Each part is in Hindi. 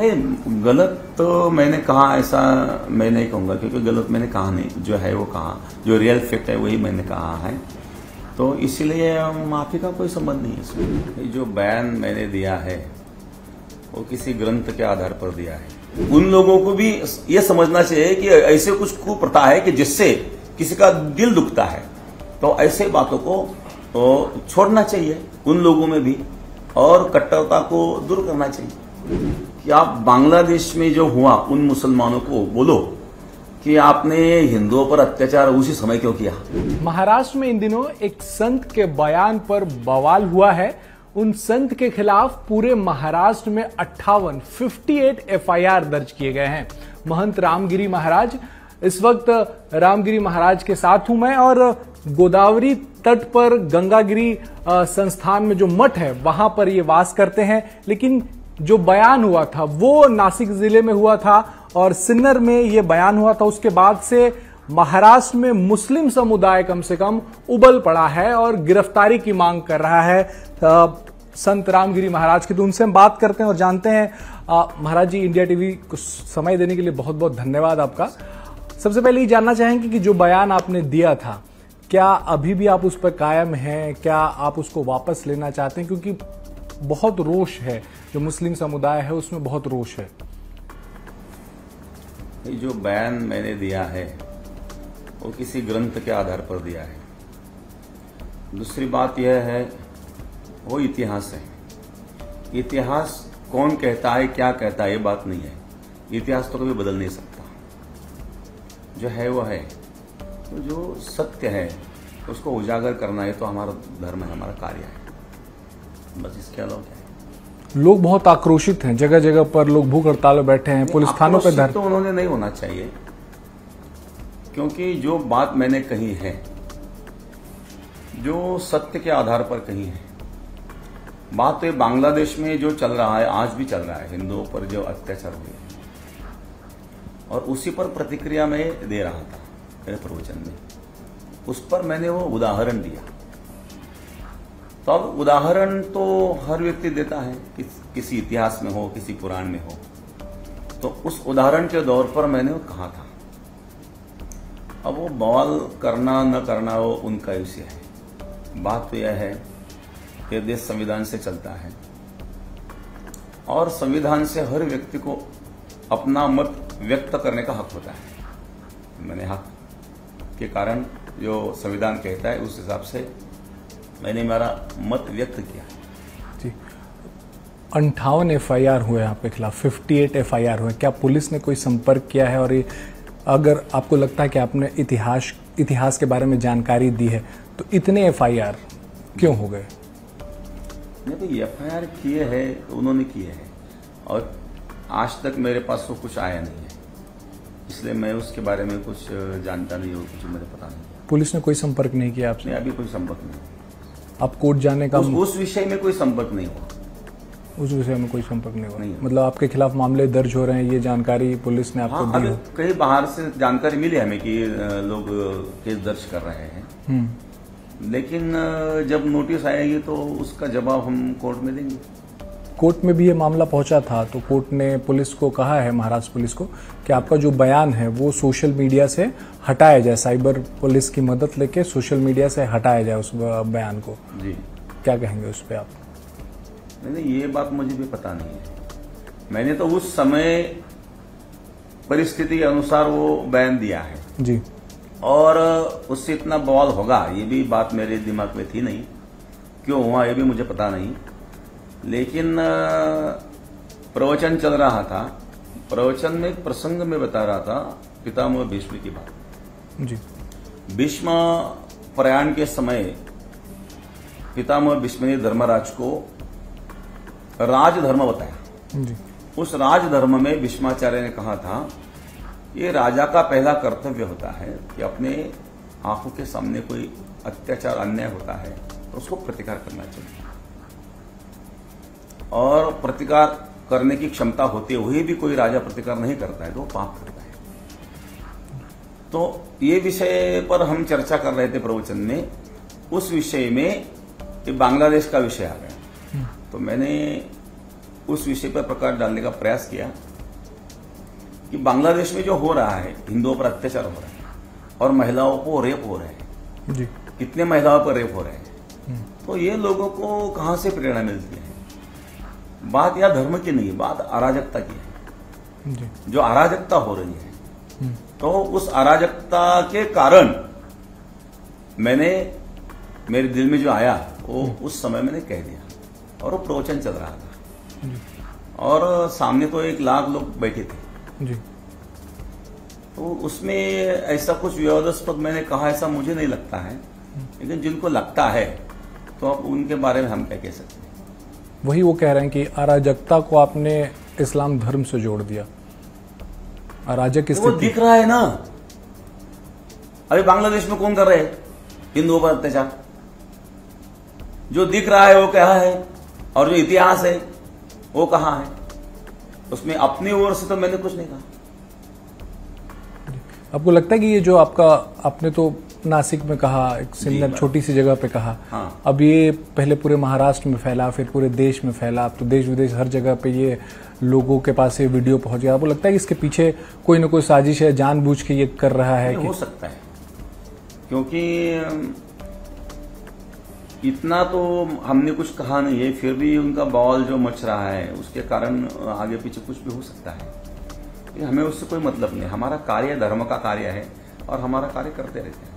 नहीं, गलत तो मैंने कहा ऐसा मैं नहीं कहूंगा, क्योंकि गलत मैंने कहा नहीं, जो है वो कहा, जो रियल फैक्ट है वही मैंने कहा है, तो इसीलिए माफी का कोई संबंध नहीं है इसमें। जो बयान मैंने दिया है वो किसी ग्रंथ के आधार पर दिया है। उन लोगों को भी ये समझना चाहिए कि ऐसे कुछ कुप्रथा है कि जिससे किसी का दिल दुखता है, तो ऐसे बातों को तो छोड़ना चाहिए उन लोगों में भी, और कट्टरता को दूर करना चाहिए। कि आप बांग्लादेश में जो हुआ उन मुसलमानों को बोलो कि आपने हिंदुओं पर अत्याचार उसी समय क्यों किया। महाराष्ट्र में इन दिनों एक संत के बयान पर बवाल हुआ है। उन संत के खिलाफ पूरे महाराष्ट्र में 58 एफआईआर दर्ज किए गए हैं। महंत रामगिरी महाराज, इस वक्त रामगिरी महाराज के साथ हूं मैं, और गोदावरी तट पर गंगागिरी संस्थान में जो मठ है वहां पर ये वास करते हैं। लेकिन जो बयान हुआ था वो नासिक जिले में हुआ था और सिन्नर में ये बयान हुआ था। उसके बाद से महाराष्ट्र में मुस्लिम समुदाय कम से कम उबल पड़ा है और गिरफ्तारी की मांग कर रहा है संत रामगिरी महाराज की। तो उनसे हम बात करते हैं और जानते हैं। महाराज जी, इंडिया टीवी को समय देने के लिए बहुत बहुत धन्यवाद आपका। सबसे पहले ये जानना चाहेंगे कि जो बयान आपने दिया था, क्या अभी भी आप उस पर कायम हैं? क्या आप उसको वापस लेना चाहते हैं? क्योंकि बहुत रोष है, जो मुस्लिम समुदाय है उसमें बहुत रोष है। जो बयान मैंने दिया है वो किसी ग्रंथ के आधार पर दिया है। दूसरी बात यह है, वो इतिहास है। इतिहास कौन कहता है, क्या कहता है, ये बात नहीं है। इतिहास तो कभी बदल नहीं सकता, जो है वो है। तो जो सत्य है उसको उजागर करना है तो हमारा धर्म है, हमारा कार्य है, बस इसके अलावा क्या है। लोग बहुत आक्रोशित हैं, जगह जगह पर लोग भूख हड़ताल में बैठे हैं, पुलिस थानों पर धरना। तो उन्होंने नहीं होना चाहिए, क्योंकि जो बात मैंने कही है, जो सत्य के आधार पर कही है, बात तो बांग्लादेश में जो चल रहा है, आज भी चल रहा है, हिंदुओं पर जो अत्याचार हुए, और उसी पर प्रतिक्रिया में दे रहा था मेरे प्रवचन में। उस पर मैंने वो उदाहरण दिया। तो अब उदाहरण तो हर व्यक्ति देता है, किसी इतिहास में हो, किसी पुराण में हो। तो उस उदाहरण के दौर पर मैंने वो कहा था। अब वो बवाल करना न करना वो उनका विषय है। बात तो यह है कि देश संविधान से चलता है और संविधान से हर व्यक्ति को अपना मत व्यक्त करने का हक होता है। मैंने हक के कारण जो संविधान कहता है उस हिसाब से मैंने मेरा मत व्यक्त किया जी। 58 एफआईआर हुए आपके खिलाफ, 58 एफआईआर हुए। क्या पुलिस ने कोई संपर्क किया है? और अगर आपको लगता है कि आपने इतिहास के बारे में जानकारी दी है, तो इतने एफआईआर क्यों हो गए? नहीं, तो एफआईआर किए हैं तो उन्होंने किए हैं, और आज तक मेरे पास तो कुछ आया नहीं है, इसलिए मैं उसके बारे में कुछ जानता नहीं हूँ, कुछ मुझे पता नहीं। पुलिस ने कोई संपर्क नहीं किया आपसे? अभी कोई संपर्क नहीं। आप कोर्ट जाने का उस विषय में कोई संपर्क नहीं हुआ। उस विषय में कोई संपर्क नहीं हुआ? मतलब आपके खिलाफ मामले दर्ज हो रहे हैं, ये जानकारी पुलिस ने आपको दी? कहीं बाहर से जानकारी मिली हमें कि लोग केस दर्ज कर रहे हैं, लेकिन जब नोटिस आएगी तो उसका जवाब हम कोर्ट में देंगे। कोर्ट में भी ये मामला पहुंचा था, तो कोर्ट ने पुलिस को कहा है, महाराष्ट्र पुलिस को, कि आपका जो बयान है वो सोशल मीडिया से हटाया जाए, साइबर पुलिस की मदद लेके सोशल मीडिया से हटाया जाए उस बयान को। जी, क्या कहेंगे उस पर आप? नहीं, ये बात मुझे भी पता नहीं है। मैंने तो उस समय परिस्थिति के अनुसार वो बयान दिया है जी, और उससे इतना बवाल होगा ये भी बात मेरे दिमाग में थी नहीं। क्यों हुआ ये भी मुझे पता नहीं, लेकिन प्रवचन चल रहा था। प्रवचन में एक प्रसंग में बता रहा था पितामह भीष्म की बात जी। भीष्म प्रयाण के समय पितामह भीष्म ने धर्मराज को राजधर्म बताया जी। उस राजधर्म में भीष्माचार्य ने कहा था, ये राजा का पहला कर्तव्य होता है कि अपने आंखों के सामने कोई अत्याचार अन्याय होता है तो उसको प्रतिकार करना चाहिए, और प्रतिकार करने की क्षमता होते हुए भी कोई राजा प्रतिकार नहीं करता है तो पाप करता है। तो ये विषय पर हम चर्चा कर रहे थे प्रवचन में। उस विषय में बांग्लादेश का विषय आ गया, तो मैंने उस विषय पर प्रकाश डालने का प्रयास किया कि बांग्लादेश में जो हो रहा है, हिंदुओं पर अत्याचार हो रहा है और महिलाओं को रेप हो रहे हैं जी। कितने महिलाओं पर रेप हो रहे हैं, तो ये लोगों को कहां से प्रेरणा मिलती है? बात यह धर्म की नहीं, बात अराजकता की है जी। जो अराजकता हो रही है। तो उस अराजकता के कारण मैंने, मेरे दिल में जो आया वो उस समय मैंने कह दिया और वो प्रवचन चल रहा था और सामने तो 1 लाख लोग बैठे थे जी। तो उसमें ऐसा कुछ विवादास्पद मैंने कहा ऐसा मुझे नहीं लगता है, लेकिन जिनको लगता है तो अब उनके बारे में हम क्या कह सकते हैं। वही वो कह रहे हैं कि अराजकता को आपने इस्लाम धर्म से जोड़ दिया। अराजक की वो स्थिति दिख रहा है ना, अभी बांग्लादेश में कौन कर रहे हैं हिंदुओं पर अत्याचार? जो दिख रहा है वो क्या है और जो इतिहास है वो कहां है? उसमें अपनी ओर से तो मैंने कुछ नहीं कहा। आपको लगता है कि ये जो आपका, आपने तो नासिक में कहा, एक सिन्नर छोटी सी जगह पे कहा, हाँ। अब ये पहले पूरे महाराष्ट्र में फैला, फिर पूरे देश में फैला, अब तो देश विदेश हर जगह पे ये लोगों के पास ये वीडियो पहुंच गया। आपको लगता है कि इसके पीछे कोई ना कोई साजिश है, जानबूझ के ये कर रहा है? हो सकता है, क्योंकि इतना तो हमने कुछ कहा नहीं है, फिर भी उनका बवाल जो मच रहा है उसके कारण आगे पीछे कुछ भी हो सकता है। हमें उससे कोई मतलब नहीं, हमारा कार्य धर्म का कार्य है और हमारा कार्य करते रहते हैं।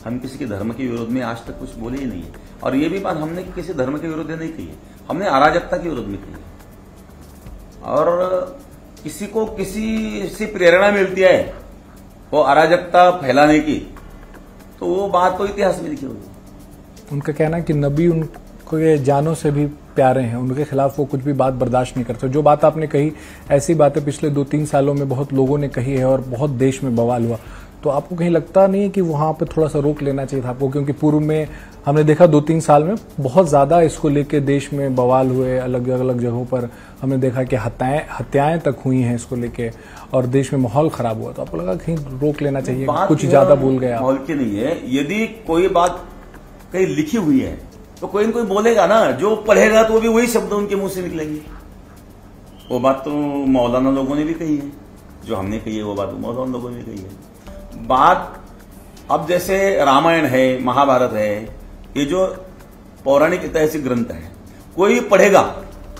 हम किसी के धर्म के विरोध में आज तक कुछ बोले ही नहीं है, और ये भी बात हमने किसी धर्म के विरोध में नहीं कही है, हमने अराजकता के विरोध में कही है। और किसी को किसी से प्रेरणा मिलती है वो अराजकता फैलाने की, तो वो बात तो इतिहास में लिखी हुई है। उनका कहना है कि नबी उनके जानों से भी प्यारे हैं, उनके खिलाफ वो कुछ भी बात बर्दाश्त नहीं करते। जो बात आपने कही, ऐसी बातें पिछले 2-3 सालों में बहुत लोगों ने कही है और बहुत देश में बवाल हुआ। तो आपको कहीं लगता नहीं है कि वहां पे थोड़ा सा रोक लेना चाहिए था आपको? क्योंकि पूर्व में हमने देखा 2-3 साल में बहुत ज्यादा इसको लेके देश में बवाल हुए, अलग अलग जगहों पर हमने देखा कि हत्याएं तक हुई हैं इसको लेके और देश में माहौल खराब हुआ। तो आपको लगा कहीं रोक लेना चाहिए, कुछ ज्यादा बोल गया? माहौल की नहीं है, यदि कोई बात कहीं लिखी हुई है तो कोई न कोई बोलेगा ना, जो पढ़ेगा तो भी वही शब्द उनके मुंह से निकलेंगे। वो बात तो मौलाना लोगों ने भी कही है, जो हमने कही है वो बात मौलाना लोगों ने कही है। बात अब जैसे रामायण है, महाभारत है, ये जो पौराणिक ऐतिहासिक ग्रंथ है, कोई पढ़ेगा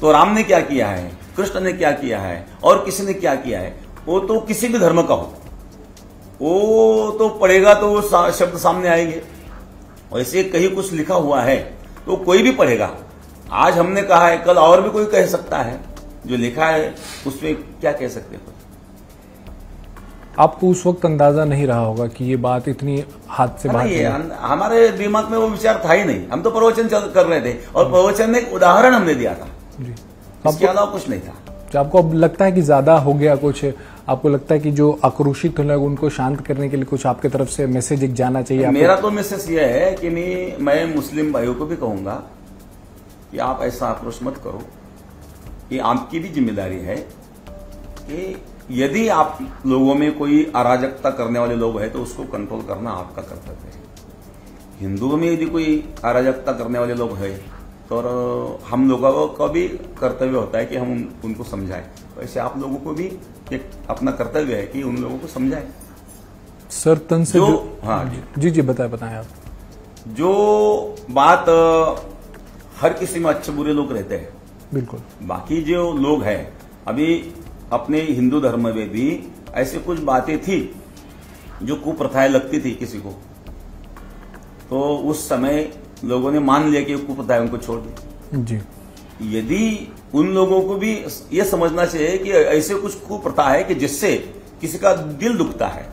तो राम ने क्या किया है, कृष्ण ने क्या किया है और किसी ने क्या किया है, वो तो किसी भी धर्म का हो, वो तो पढ़ेगा तो वो शब्द सामने आएंगे। वैसे कहीं कुछ लिखा हुआ है तो कोई भी पढ़ेगा, आज हमने कहा है कल और भी कोई कह सकता है, जो लिखा है उसमें क्या कह सकते हैं। आपको उस वक्त अंदाजा नहीं रहा होगा कि ये बात इतनी हाथ से बाहर? हमारे दिमाग में वो विचार था ही नहीं, हम तो प्रवचन कर रहे थे और प्रवचन में एक उदाहरण हमने दिया था जी, इसके अलावा कुछ नहीं था। आपको अब लगता है कि ज्यादा हो गया कुछ? आपको लगता है कि जो आक्रोशित होने लगे उनको शांत करने के लिए कुछ आपके तरफ से मैसेज एक जाना चाहिए? मेरा तो मैसेज यह है कि मैं मुस्लिम भाइयों को भी कहूंगा कि आप ऐसा आक्रोश मत करो, ये आपकी भी जिम्मेदारी है कि यदि आप लोगों में कोई अराजकता करने वाले लोग हैं तो उसको कंट्रोल करना आपका कर्तव्य है। हिंदुओं में यदि कोई अराजकता करने वाले लोग हैं तो हम लोगों का भी कर्तव्य होता है कि हम उनको समझाएं, वैसे आप लोगों को भी एक अपना कर्तव्य है कि उन लोगों को समझाएं। सर तन से हाँ जी बताएं आप। जो बात हर किसी में अच्छे बुरे लोग रहते हैं, बिल्कुल, बाकी जो लोग हैं अभी अपने हिंदू धर्म में भी ऐसी कुछ बातें थी जो कुप्रथाएं लगती थी किसी को, तो उस समय लोगों ने मान लिया कि कुप्रथाएं उनको छोड़ दी जी। यदि उन लोगों को भी ये समझना चाहिए कि ऐसे कुछ कुप्रथा है कि जिससे किसी का दिल दुखता है,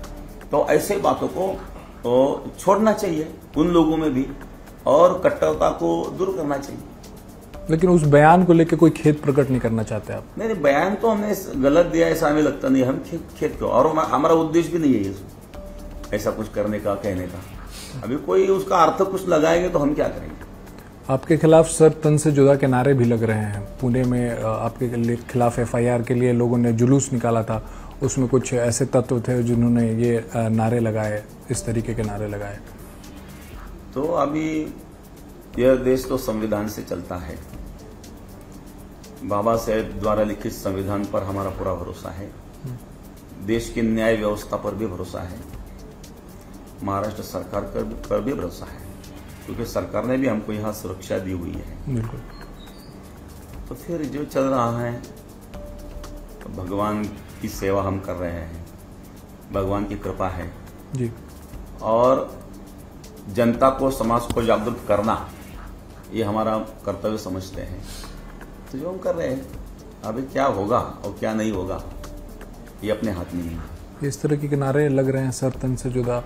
तो ऐसे बातों को छोड़ना चाहिए उन लोगों में भी और कट्टरता को दूर करना चाहिए। लेकिन उस बयान को लेकर कोई खेद प्रकट नहीं करना चाहते आप? नहीं, बयान तो हमने गलत दिया ऐसा हमें लगता नहीं, हम खेद क्यों, और हमारा उद्देश्य भी नहीं है ऐसा कुछ करने का, कहने का। अभी कोई उसका अर्थ कुछ लगाएंगे तो हम क्या करेंगे। आपके खिलाफ सर तन से जुदा के नारे भी लग रहे हैं। पुणे में आपके खिलाफ FIR के लिए लोगों ने जुलूस निकाला था, उसमें कुछ ऐसे तत्व थे जिन्होंने ये नारे लगाए, इस तरीके के नारे लगाए। तो अभी यह देश तो संविधान से चलता है, बाबा साहेब द्वारा लिखित संविधान पर हमारा पूरा भरोसा है। देश की न्याय व्यवस्था पर भी भरोसा है। महाराष्ट्र सरकार पर भी भरोसा है, क्योंकि सरकार ने भी हमको यहाँ सुरक्षा दी हुई है। बिल्कुल। तो फिर जो चल रहा है, तो भगवान की सेवा हम कर रहे हैं, भगवान की कृपा है जी। और जनता को, समाज को जागरूक करना, ये हमारा कर्तव्य समझते हैं। तो जो हम कर रहे हैं, अभी क्या होगा और क्या नहीं होगा ये अपने हाथ में नहीं है। इस तरह के नारे लग रहे हैं, सर तन से जुदा,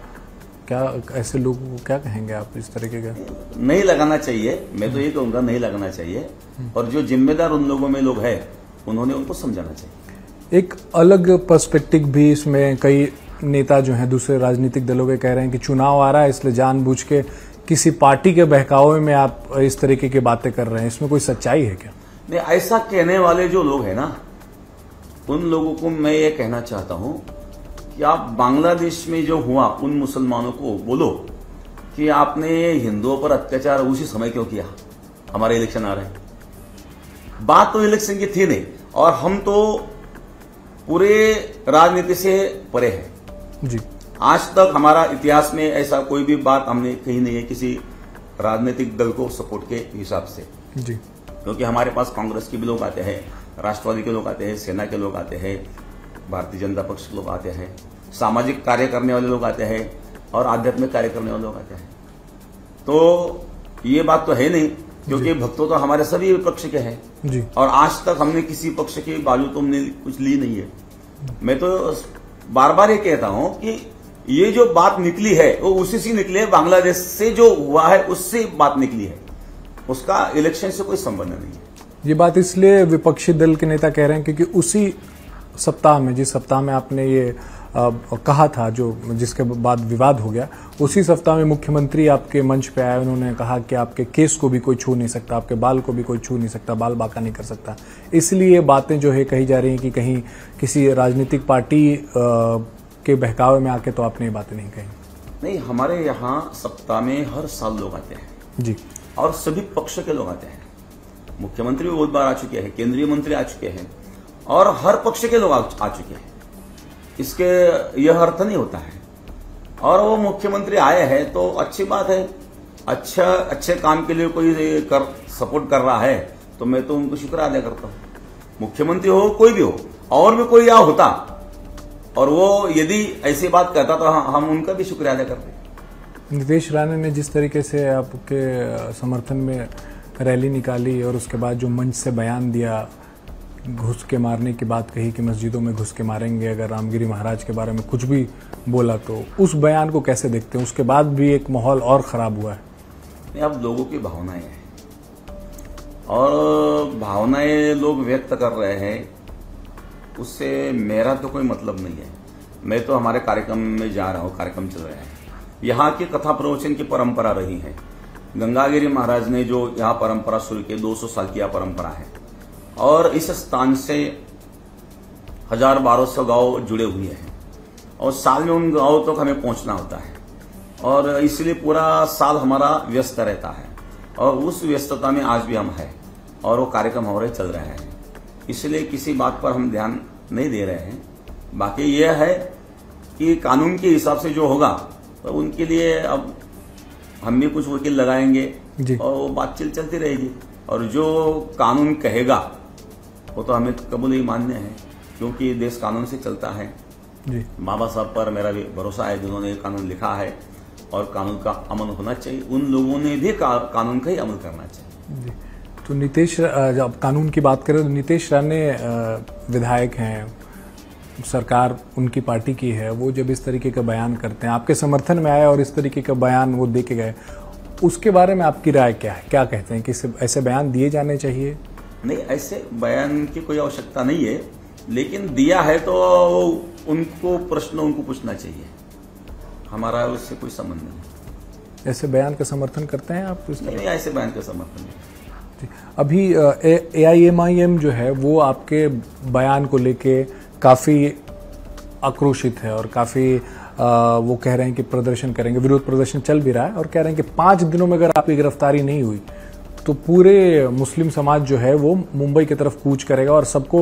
क्या ऐसे लोगों को क्या कहेंगे आप इस तरीके का? नहीं लगाना चाहिए, मैं तो ये कहूंगा नहीं लगाना चाहिए। और जो जिम्मेदार उन लोगों में लोग हैं, उन्होंने उनको समझाना चाहिए। एक अलग पर्सपेक्टिव भी इसमें कई नेता जो हैं दूसरे राजनीतिक दलों के कह रहे हैं कि चुनाव आ रहा है, इसलिए जानबूझ के किसी पार्टी के बहकावे में आप इस तरीके की बातें कर रहे हैं। इसमें कोई सच्चाई है क्या? नहीं, ऐसा कहने वाले जो लोग हैं ना, उन लोगों को मैं ये कहना चाहता हूं कि आप बांग्लादेश में जो हुआ उन मुसलमानों को बोलो कि आपने हिंदुओं पर अत्याचार उसी समय क्यों किया, हमारे इलेक्शन आ रहे हैं। बात तो इलेक्शन की थी नहीं, और हम तो पूरे राजनीति से परे हैं जी। आज तक हमारा इतिहास में ऐसा कोई भी बात हमने कही नहीं है किसी राजनीतिक दल को सपोर्ट के हिसाब से जी। क्योंकि हमारे पास कांग्रेस के भी लोग आते हैं, राष्ट्रवादी के लोग आते हैं, सेना के लोग आते हैं, भारतीय जनता पक्ष के लोग आते हैं, सामाजिक कार्य करने वाले लोग आते हैं, और आध्यात्मिक कार्य करने वाले लोग आते हैं। तो ये बात तो है नहीं, क्योंकि भक्तों तो हमारे सभी पक्ष के हैं जी। और आज तक हमने किसी पक्ष की बाजू तो हमने कुछ ली नहीं है। मैं तो बार बार ये कहता हूं कि ये जो बात निकली है वो उसी से निकली है, बांग्लादेश से जो हुआ है उससे बात निकली है, उसका इलेक्शन से कोई संबंध नहीं है। ये बात इसलिए विपक्षी दल के नेता कह रहे हैं क्योंकि उसी सप्ताह में, जिस सप्ताह में आपने ये कहा था, जो जिसके बाद विवाद हो गया, उसी सप्ताह में मुख्यमंत्री आपके मंच पे आए। उन्होंने कहा कि आपके केस को भी कोई छू नहीं सकता, आपके बाल को भी कोई छू नहीं सकता, बाल बांका नहीं कर सकता। इसलिए बातें जो है कही जा रही हैं कि कहीं किसी राजनीतिक पार्टी के बहकावे में आके तो आपने ये बातें नहीं कही। नहीं, हमारे यहाँ सप्ताह में हर साल लोग आते हैं जी, और सभी पक्ष के लोग आते हैं। मुख्यमंत्री भी बहुत बार आ चुके हैं, केंद्रीय मंत्री आ चुके हैं, और हर पक्ष के लोग आ चुके हैं। इसके यह अर्थ नहीं होता है। और वो मुख्यमंत्री आए हैं तो अच्छी बात है, अच्छे काम के लिए कोई सपोर्ट कर रहा है तो मैं तो उनको शुक्र अदा करता हूँ। मुख्यमंत्री हो, कोई भी हो, और भी कोई यहाँ होता और वो यदि ऐसी बात कहता तो हम उनका भी शुक्रिया अदा करते। नीतीश राणे ने जिस तरीके से आपके समर्थन में रैली निकाली और उसके बाद जो मंच से बयान दिया, घुस के मारने की बात कही कि मस्जिदों में घुस के मारेंगे अगर रामगिरी महाराज के बारे में कुछ भी बोला, तो उस बयान को कैसे देखते हैं? उसके बाद भी एक माहौल और खराब हुआ है। अब लोगों की भावनाएं हैं और भावनाएं लोग व्यक्त कर रहे हैं, उससे मेरा तो कोई मतलब नहीं है। मैं तो हमारे कार्यक्रम में जा रहा हूँ, कार्यक्रम चल रहा है। यहाँ की कथा प्रवचन की परंपरा रही है। गंगागिरी महाराज ने जो यहाँ परंपरा शुरू की, 200 साल की यह परंपरा है, और इस स्थान से 1000-1200 गांव जुड़े हुए हैं, और साल में उन गांवों तक हमें पहुंचना होता है, और इसलिए पूरा साल हमारा व्यस्त रहता है, और उस व्यस्तता में आज भी हम हैं, और वो कार्यक्रम हमारे चल रहे हैं। इसलिए किसी बात पर हम ध्यान नहीं दे रहे हैं। बाकी यह है कि कानून के हिसाब से जो होगा तो उनके लिए अब हम भी कुछ वकील लगाएंगे और वो बातचीत चलती रहेगी, और जो कानून कहेगा वो तो हमें कबूल ही मानने हैं, क्योंकि देश कानून से चलता है जी। बाबा साहब पर मेरा भी भरोसा है, जिन्होंने कानून लिखा है, और कानून का अमल होना चाहिए। उन लोगों ने भी कानून का ही अमल करना चाहिए जी। तो नीतीश, जब कानून की बात करें तो नीतीश राणे विधायक हैं, सरकार उनकी पार्टी की है, वो जब इस तरीके का बयान करते हैं, आपके समर्थन में आए और इस तरीके का बयान वो दे के गए, उसके बारे में आपकी राय क्या है? क्या कहते हैं कि ऐसे बयान दिए जाने चाहिए? नहीं, ऐसे बयान की कोई आवश्यकता नहीं है, लेकिन दिया है तो उनको प्रश्न उनको पूछना चाहिए, हमारा उससे कोई संबंध नहीं। ऐसे बयान का समर्थन करते हैं आप? नहीं, ऐसे बयान का समर्थन नहीं। अभी AIMIM जो है वो आपके बयान को लेके काफी आक्रोशित है और काफी वो कह रहे हैं कि प्रदर्शन करेंगे, विरोध प्रदर्शन चल भी रहा है, और कह रहे हैं कि 5 दिनों में अगर आपकी गिरफ्तारी नहीं हुई तो पूरे मुस्लिम समाज जो है वो मुंबई की तरफ कूच करेगा और सबको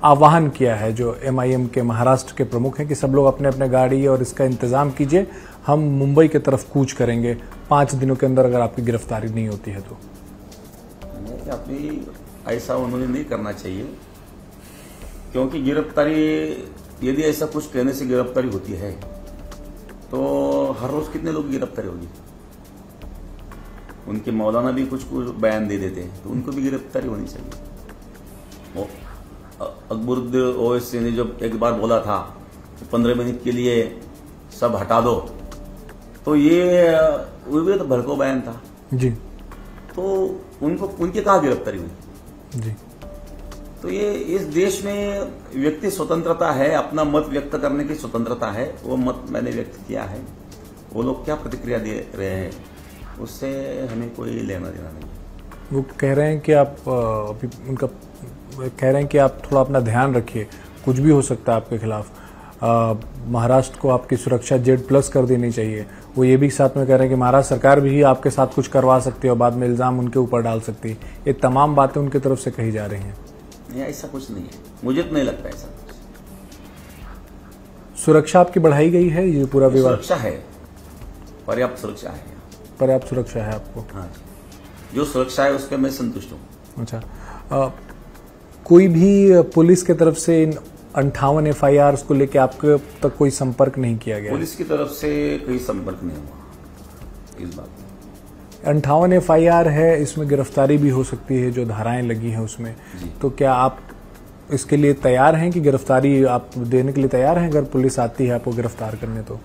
आह्वान किया है जो MIM के महाराष्ट्र के प्रमुख हैं कि सब लोग अपने अपने गाड़ी और इसका इंतजाम कीजिए, हम मुंबई की तरफ कूच करेंगे 5 दिनों के अंदर अगर आपकी गिरफ्तारी नहीं होती है तो। अपनी ऐसा उन्होंने नहीं करना चाहिए, क्योंकि गिरफ्तारी यदि ऐसा कुछ कहने से गिरफ्तारी होती है तो हर रोज कितने लोग की गिरफ्तारी होगी। उनके मौलाना भी कुछ बयान दे देते हैं तो उनको भी गिरफ्तारी होनी चाहिए। वो अकबरुद्दीन ओवैसी ने जब एक बार बोला था कि 15 मिनट के लिए सब हटा दो, तो ये वो भी तो भड़को बयान था जी, तो उनकी कहाँ गिरफ्तारी हुई जी। तो ये इस देश में व्यक्ति स्वतंत्रता है, अपना मत व्यक्त करने की स्वतंत्रता है, वो मत मैंने व्यक्त किया है। वो लोग क्या प्रतिक्रिया दे रहे हैं उससे हमें कोई लेना देना नहीं। वो कह रहे हैं कि आप अभी उनका कह रहे हैं कि आप थोड़ा अपना ध्यान रखिए, कुछ भी हो सकता है आपके खिलाफ। महाराष्ट्र को आपकी सुरक्षा Z+ कर देनी चाहिए। वो ये भी साथ में कह रहे हैं कि महाराष्ट्र सरकार भी आपके साथ कुछ करवा सकती है और बाद में इल्जाम उनके ऊपर डाल सकती है। ये तमाम बातें उनकी तरफ से कही जा रही हैं। नहीं, ऐसा कुछ नहीं है, मुझे तो नहीं लगता ऐसा कुछ। सुरक्षा आपकी बढ़ाई गई है, ये पूरा विवाद सुरक्षा है, पर्याप्त सुरक्षा है। पर्याप्त सुरक्षा है आपको? हाँ, जो सुरक्षा है उसके मैं संतुष्ट हूँ। अच्छा, कोई भी पुलिस की तरफ से इन 58 FIRs को लेकर आपके तक कोई संपर्क नहीं किया गया? पुलिस की तरफ से कोई संपर्क नहीं हुआ इस बात में। 58 FIR है, इसमें गिरफ्तारी भी हो सकती है, जो धाराएं लगी हैं उसमें। तो क्या आप इसके लिए तैयार हैं कि गिरफ्तारी आप देने के लिए तैयार हैं अगर पुलिस आती है आपको गिरफ्तार करने? तो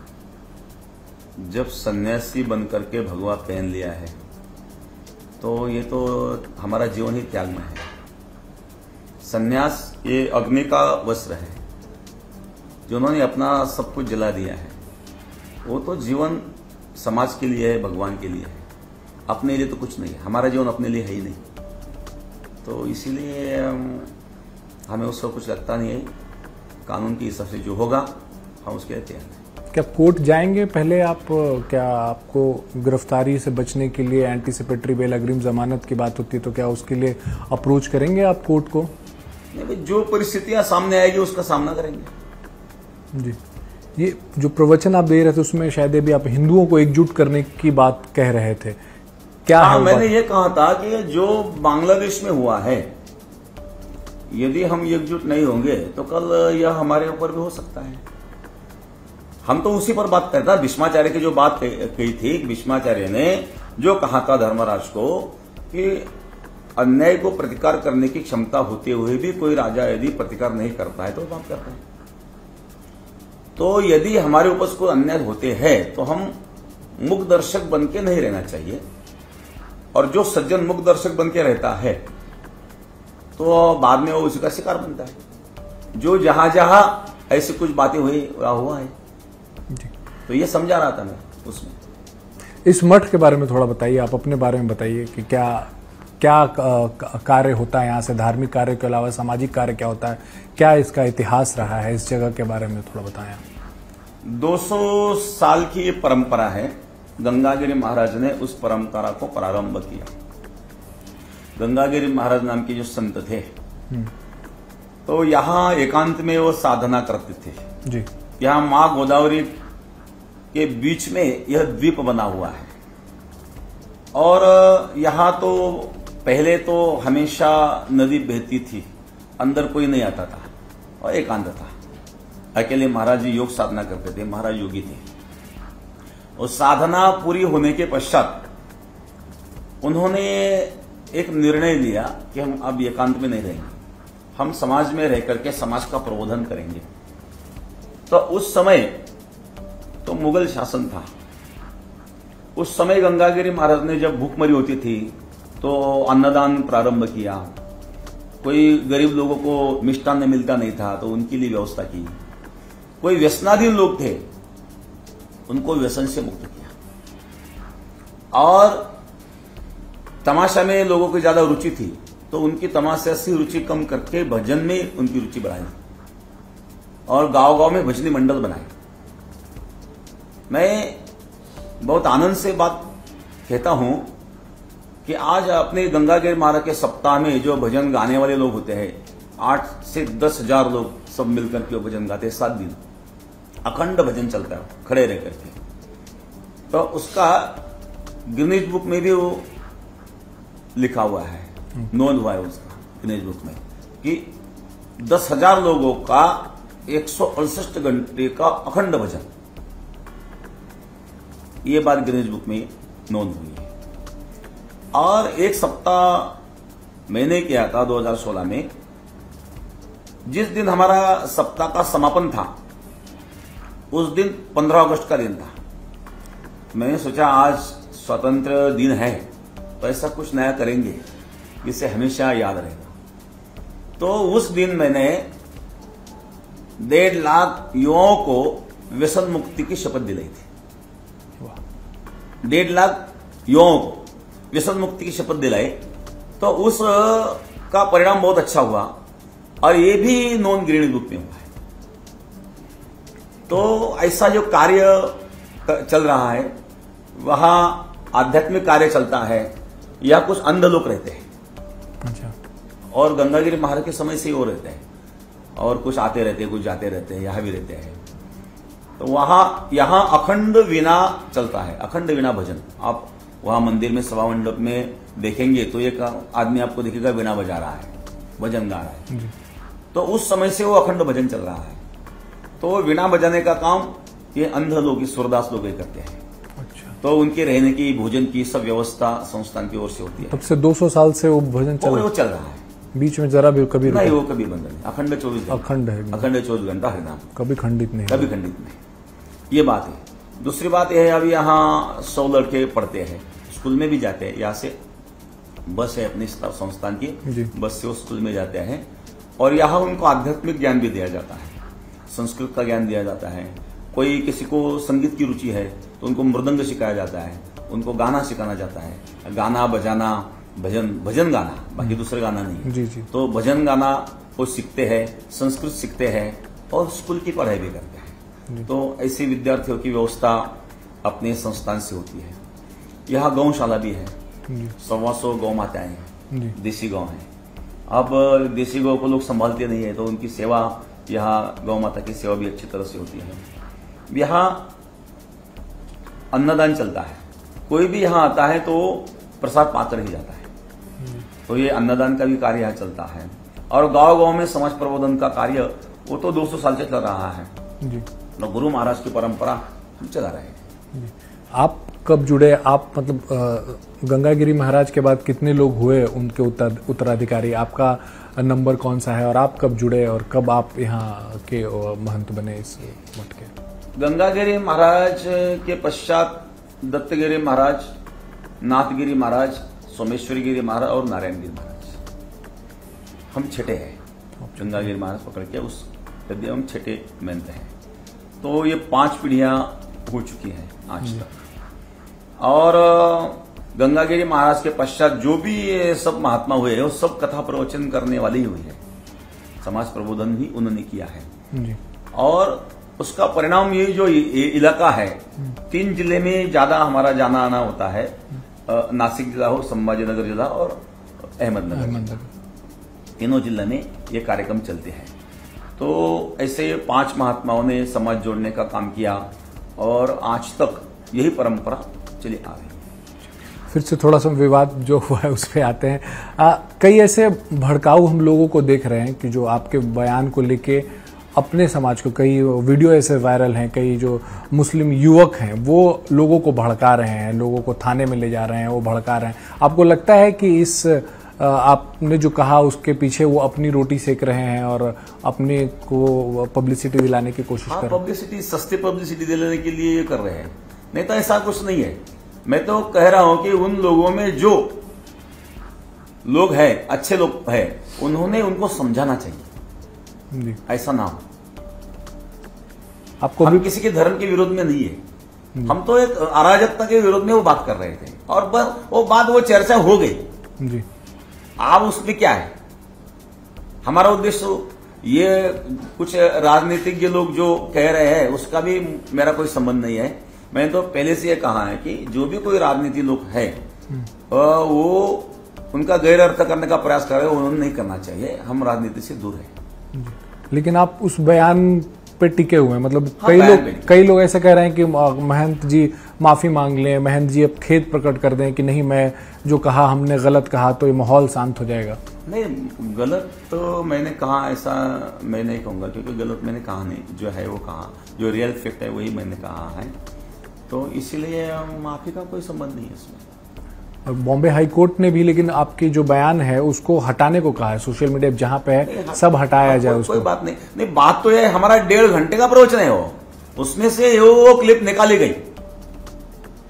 जब सन्यासी बनकर के भगवा पहन लिया है तो ये तो हमारा जीवन ही त्याग में है। सन्यास ये अग्नि का वस्त्र है, जिन्होंने अपना सब कुछ जला दिया है। वो तो जीवन समाज के लिए है, भगवान के लिए है, अपने लिए तो कुछ नहीं है। हमारा जीवन अपने लिए है ही नहीं, तो इसीलिए हमें उसका कुछ लगता नहीं है। कानून के हिसाब से जो होगा हम उसके लिए तैयार हैं। क्या कोर्ट जाएंगे पहले आप? क्या आपको गिरफ्तारी से बचने के लिए एंटीसिपेटरी बेल, अग्रिम जमानत की बात होती है, तो क्या उसके लिए अप्रोच करेंगे आप कोर्ट को? नहीं, जो परिस्थितियां सामने आएगी उसका सामना करेंगे। जी, ये जो प्रवचन आप दे रहे थे उसमें शायद भी आप हिंदुओं को एकजुट करने की बात कह रहे थे, क्या है? मैंने ये कहा था कि जो बांग्लादेश में हुआ है, यदि हम एकजुट नहीं होंगे तो कल यह हमारे ऊपर भी हो सकता है। हम तो उसी पर बात करते हैं। भीष्माचार्य की जो बात कही थी, भीष्माचार्य ने जो कहा था धर्मराज को कि अन्याय को प्रतिकार करने की क्षमता होते हुए भी कोई राजा यदि प्रतिकार नहीं करता है तो बात करता है। तो यदि हमारे ऊपर कोई अन्याय होते हैं तो हम मुख दर्शक बन के नहीं रहना चाहिए, और जो सज्जन मुख दर्शक बन के रहता है तो बाद में वो उसी का शिकार बनता है। जो जहां जहां ऐसी कुछ बातें हुआ है, तो ये समझा रहा था मैं उसमें। इस मठ के बारे में थोड़ा बताइए, आप अपने बारे में बताइए कि क्या क्या कार्य होता है यहाँ से, धार्मिक कार्य के अलावा सामाजिक कार्य क्या होता है, क्या इसका इतिहास रहा है, इस जगह के बारे में थोड़ा बताएं। 200 साल की ये परंपरा है। गंगागिरी महाराज ने उस परंपरा को प्रारंभ किया। गंगागिरी महाराज नाम के जो संत थे तो यहाँ एकांत में वो साधना करते थे जी। यहाँ माँ गोदावरी के बीच में यह द्वीप बना हुआ है, और यहाँ तो पहले तो हमेशा नदी बहती थी, अंदर कोई नहीं आता था और एकांत था। अकेले महाराज जी योग साधना करते थे, महाराज योगी थे। और साधना पूरी होने के पश्चात उन्होंने एक निर्णय लिया कि हम अब एकांत में नहीं रहेंगे, हम समाज में रह करके समाज का प्रबोधन करेंगे। तो उस समय तो मुगल शासन था। उस समय गंगागिरी महाराज ने जब भूखमरी होती थी तो अन्नदान प्रारंभ किया। कोई गरीब लोगों को मिष्टान्न मिलता नहीं था तो उनके लिए व्यवस्था की। कोई व्यसनाधीन लोग थे, उनको व्यसन से मुक्त किया। और तमाशा में लोगों को ज्यादा रुचि थी तो उनकी तमाशा से रुचि कम करके भजन में उनकी रुचि बढ़ाई और गांव गांव में भजनी मंडल बनाए। मैं बहुत आनंद से बात कहता हूं कि आज अपने गंगागिरी महाराज के सप्ताह में जो भजन गाने वाले लोग होते हैं 8 से 10 हजार लोग सब मिलकर के भजन गाते हैं 7 दिन अखंड भजन चलता है खड़े रह करके। तो उसका गिनीज बुक में भी वो लिखा हुआ है, नोंद हुआ है उसका गिनीज बुक में कि 10,000 लोगों का 168 घंटे का अखंड भजन, ये बात गिनीज बुक में नोंद हुई है। और एक सप्ताह मैंने किया था 2016 में, जिस दिन हमारा सप्ताह का समापन था उस दिन 15 अगस्त का दिन था। मैंने सोचा आज स्वतंत्र दिन है तो ऐसा कुछ नया करेंगे जिससे हमेशा याद रहेगा। तो उस दिन मैंने 1.5 लाख युवाओं को व्यसन मुक्ति की शपथ दिलाई थी। 1.5 लाख युवाओं को व्यसन मुक्ति की शपथ दिलाई। तो उस का परिणाम बहुत अच्छा हुआ और ये भी नॉन गिनीज बुक में हुआ है। तो ऐसा जो कार्य चल रहा है वहां आध्यात्मिक कार्य चलता है या कुछ अंध लोग रहते हैं। अच्छा। और गंगागिरी महाराज के समय से ही वो रहते हैं और कुछ आते रहते हैं कुछ जाते रहते हैं, यहां भी रहते हैं। तो यहां अखंड वीणा चलता है, अखंड वीणा भजन। आप वहां मंदिर में सभा मंडप में देखेंगे तो एक आदमी आपको दिखेगा वीणा बजा रहा है, भजन गा रहा है। तो उस समय से वो अखंड भजन चल रहा है। तो वीणा बजाने का काम ये अंध लोग, सूरदास लोग करते हैं। अच्छा। तो उनके रहने की, भोजन की सब व्यवस्था संस्थान की ओर से होती है। तब से 200 साल से वो भजन चल रहा है। बीच में जरा भी कभी नहीं, वो कभी बंद नहीं, अखंड 24 घंटा, अखंड है, अखंड 24 घंटा हरिनाम, कभी खंडित नहीं, कभी खंडित नहीं। ये बात है। दूसरी बात यह है, अभी यहाँ 100 लड़के पढ़ते हैं, स्कूल में भी जाते हैं। यहाँ से बस है अपनी संस्थान की, बस से वो स्कूल में जाते हैं और यहाँ उनको आध्यात्मिक ज्ञान भी दिया जाता है, संस्कृत का ज्ञान दिया जाता है। कोई किसी को संगीत की रुचि है तो उनको मृदंग सिखाया जाता है, उनको गाना सिखाना जाता है, गाना बजाना, भजन गाना, बाकी दूसरे गाना नहीं। जी जी। तो भजन गाना वो सीखते हैं, संस्कृत सीखते हैं और स्कूल की पढ़ाई भी करते हैं। तो ऐसे विद्यार्थियों की व्यवस्था अपने संस्थान से होती है। यहाँ गौशाला भी है, 125 गौ माताएं हैं, देसी गौ हैं। अब देसी गौ को लोग संभालते नहीं है तो उनकी सेवा, यहाँ गौ माता की सेवा भी अच्छी तरह से होती है। यहाँ अन्नदान चलता है, कोई भी यहाँ आता है तो प्रसाद पाकर ही जाता है। तो ये अन्नदान का भी कार्य यहाँ चलता है। और गांव-गांव में समाज प्रबोधन का कार्य वो तो 200 साल से चल रहा है जी। गुरु महाराज की परंपरा हम चला रहे हैं। आप कब जुड़े? आप मतलब गंगागिरी महाराज के बाद कितने लोग हुए उनके उत्तराधिकारी? आपका नंबर कौन सा है और आप कब जुड़े और कब आप यहाँ के महंत बने इस मठ के? गंगागिरी महाराज के पश्चात दत्तगिरी महाराज, नाथगिरी महाराज, सोमेश्वरगिरी महाराज और नारायणगिरी महाराज, हम छठे हैं। गंगागिरी महाराज पकड़ के उस यदि हम छठे महंत हैं। तो ये 5 पीढ़ियां हो चुकी हैं आज तक। और गंगागिरी महाराज के पश्चात जो भी ये सब महात्मा हुए हैं वो सब कथा प्रवचन करने वाले ही हुए हैं, समाज प्रबोधन भी उन्होंने किया है जी। और उसका परिणाम ये जो इलाका है, 3 जिले में ज्यादा हमारा जाना आना होता है, नासिक जिला हो, संभाजीनगर जिला और अहमदनगर, तीनों जिले में ये कार्यक्रम चलते हैं। तो ऐसे 5 महात्माओं ने समाज जोड़ने का काम किया और आज तक यही परंपरा चली आ रही है। फिर से थोड़ा सा विवाद जो हुआ है उस पर आते हैं। कई ऐसे भड़काऊ हम लोगों को देख रहे हैं कि जो आपके बयान को लेके अपने समाज को, कई वीडियो ऐसे वायरल हैं, कई जो मुस्लिम युवक हैं वो लोगों को भड़का रहे हैं, लोगों को थाने में ले जा रहे हैं, वो भड़का रहे हैं। आपको लगता है कि इस आपने जो कहा उसके पीछे वो अपनी रोटी सेक रहे हैं और अपने को पब्लिसिटी दिलाने की कोशिश कर रहे हैं? पब्लिसिटी, सस्ती पब्लिसिटी दिलाने के लिए ये कर रहे हैं, नहीं तो ऐसा कुछ नहीं है। मैं तो कह रहा हूं कि उन लोगों में जो लोग हैं, अच्छे लोग हैं, उनको समझाना चाहिए ऐसा ना हो। आपको हम किसी के धर्म के विरोध में नहीं है, हम तो एक अराजकता के विरोध में वो बात कर रहे थे और वो चर्चा हो गई जी। आप उसमें क्या है, हमारा उद्देश्य ये कुछ राजनीतिज्ञ लोग जो कह रहे हैं उसका भी मेरा कोई संबंध नहीं है। मैंने तो पहले से ये कहा है कि जो भी कोई राजनीति लोग है वो उनका गैर अर्थ करने का प्रयास कर रहे हैं, उन्होंने नहीं करना चाहिए। हम राजनीति से दूर हैं। लेकिन आप उस बयान पे टिके हुए हैं, मतलब हाँ, कई लोग ऐसे कह रहे हैं कि महंत जी माफी मांग लें, महंत जी अब खेद प्रकट कर दें कि नहीं, मैं जो कहा हमने गलत कहा, तो ये माहौल शांत हो जाएगा। नहीं, गलत तो मैंने कहा ऐसा मैं नहीं कहूंगा, क्योंकि गलत मैंने कहा नहीं, जो है वो कहा, जो रियल फैक्ट है वही मैंने कहा है, तो इसीलिए माफी का कोई संबंध नहीं है इसमें। बॉम्बे हाई कोर्ट ने भी लेकिन आपकी जो बयान है उसको हटाने को कहा है, सोशल मीडिया जहां पे है सब हटाया जाए उसको। कोई बात नहीं, बात तो है हमारा 1.5 घंटे का प्रवचन है वो, उसमें से वो क्लिप निकाली गई।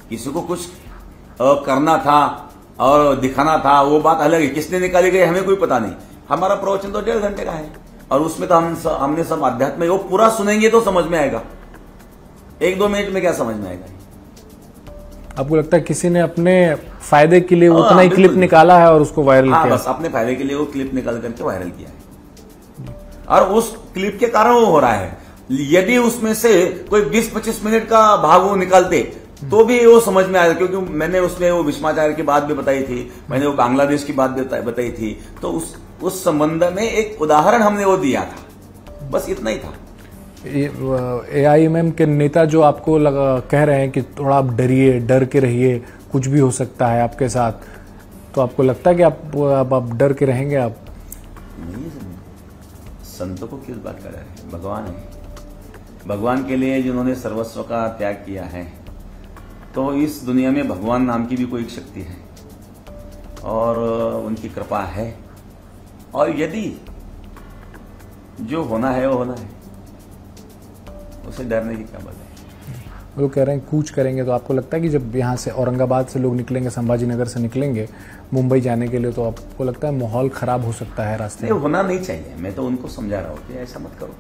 किसी को कुछ करना था और दिखाना था, वो बात अलग है, किसने निकाली गई हमें कोई पता नहीं। हमारा प्रवचन तो 1.5 घंटे का है, और उसमें तो हमने सब अध्यात्म, वो पूरा सुनेंगे तो समझ में आएगा, 1-2 मिनट में क्या समझ में आएगा। आपको लगता है किसी ने अपने फायदे के लिए उतना ही क्लिप निकाला है और उसको वायरल किया? बस अपने फायदे के लिए वो क्लिप निकाल करके वायरल किया है, और उस क्लिप के कारण वो हो रहा है। यदि उसमें से कोई 20-25 मिनट का भाग वो निकालते तो भी वो समझ में आया, क्योंकि मैंने उसमें वो भीष्माचार्य की बात भी बताई थी, मैंने वो बांग्लादेश की बात बताई थी, तो उस संबंध में एक उदाहरण हमने वो दिया था, बस इतना ही था। AIMM के नेता जो आपको कह रहे हैं कि थोड़ा आप डरिए, डर के रहिए, कुछ भी हो सकता है आपके साथ, तो आपको लगता है कि आप डर के रहेंगे? आप नहीं, संतों को किस बात का डर है? भगवान है, भगवान के लिए जिन्होंने सर्वस्व का त्याग किया है, तो इस दुनिया में भगवान नाम की भी कोई एक शक्ति है और उनकी कृपा है, और यदि जो होना है वो होना है, उसे डरने की क्या बात है। लोग कह रहे हैं कूच करेंगे, तो आपको लगता है कि जब यहाँ से औरंगाबाद से लोग निकलेंगे, संभाजी नगर से निकलेंगे मुंबई जाने के लिए, तो आपको लगता है माहौल खराब हो सकता है रास्ते में? होना नहीं चाहिए, मैं तो उनको समझा रहा हूँ कि ऐसा मत करो।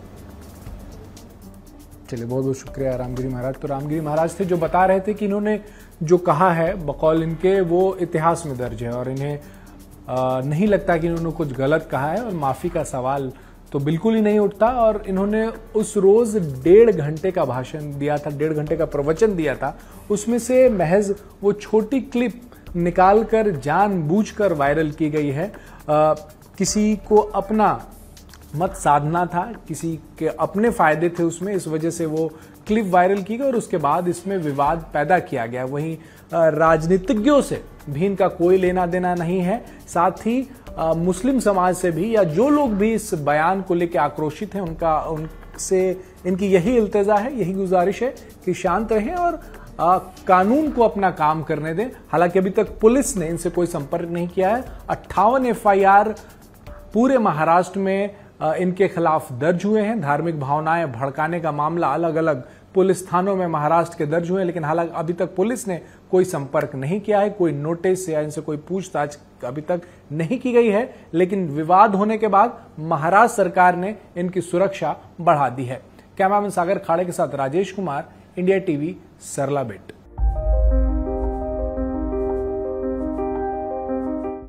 चलिए, बहुत बहुत शुक्रिया रामगिरी महाराज। तो रामगिरी महाराज थे जो बता रहे थे कि इन्होंने जो कहा है बकौल इनके वो इतिहास में दर्ज है, और इन्हें नहीं लगता कि इन्होंने कुछ गलत कहा है, और माफी का सवाल तो बिल्कुल ही नहीं उठता। और इन्होंने उस रोज 1.5 घंटे का भाषण दिया था, 1.5 घंटे का प्रवचन दिया था, उसमें से महज वो छोटी क्लिप निकालकर जानबूझकर वायरल की गई है। किसी को अपना मत साधना था, किसी के अपने फायदे थे उसमें, इस वजह से वो क्लिप वायरल की गई और उसके बाद इसमें विवाद पैदा किया गया। वहीं राजनीतिज्ञों से भी इनका कोई लेना देना नहीं है, साथ ही मुस्लिम समाज से भी, या जो लोग भी इस बयान को लेकर आक्रोशित हैं, उनसे इनकी यही इल्तिजा है, यही गुजारिश है कि शांत रहें और कानून को अपना काम करने दें। हालांकि अभी तक पुलिस ने इनसे कोई संपर्क नहीं किया है। 58 FIR पूरे महाराष्ट्र में इनके खिलाफ दर्ज हुए हैं। धार्मिक भावनाएं भड़काने का मामला अलग अलग पुलिस थानों में महाराष्ट्र के दर्ज हुए हैं, लेकिन हालांकि अभी तक पुलिस ने कोई संपर्क नहीं किया है, कोई नोटिस या इनसे कोई पूछताछ अभी तक नहीं की गई है। लेकिन विवाद होने के बाद महाराष्ट्र सरकार ने इनकी सुरक्षा बढ़ा दी है। कैमरामैन सागर खाड़े के साथ राजेश कुमार, इंडिया टीवी, सरला बेट।